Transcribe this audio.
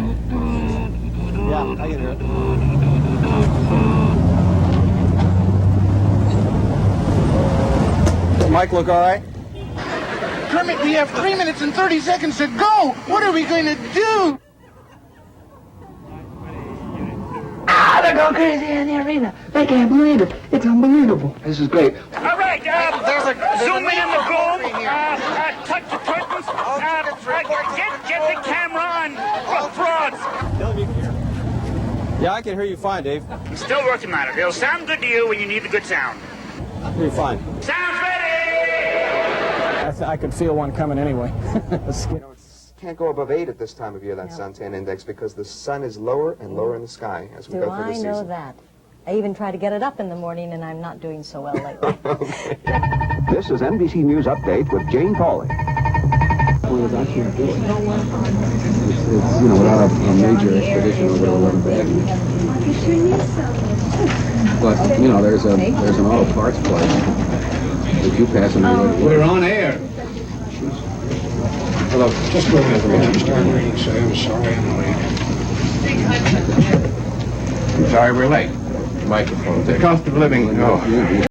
Yeah, I can hear it. Does Mike look all right? Kermit, we have 3 minutes and 30 seconds to go. What are we going to do? Ah, they're going crazy in the arena. They can't believe it. It's unbelievable. This is great. All right, zoom in on the goal. Touch the curtains. Get the camera on frauds. Yeah, I can hear you fine, Dave. I'm still working on it. It'll sound good to you when you need the good sound. I hear you fine. Sounds ready! I could feel one coming anyway. Can't go above 8 at this time of year, that suntan index, because the sun is lower and lower in the sky as we go through the season. Do I know that? I even try to get it up in the morning, and I'm not doing so well lately. This is NBC News Update with Jane Pauley. Well, I can't do it. It's without a major expedition over to 11 Avenue. But, there's an auto parts place that you pass on the way. We're on air. Hello. Just go ahead. I'm starting to say I'm sorry I'm late. I'm sorry we're late. Microphone. The cost of living.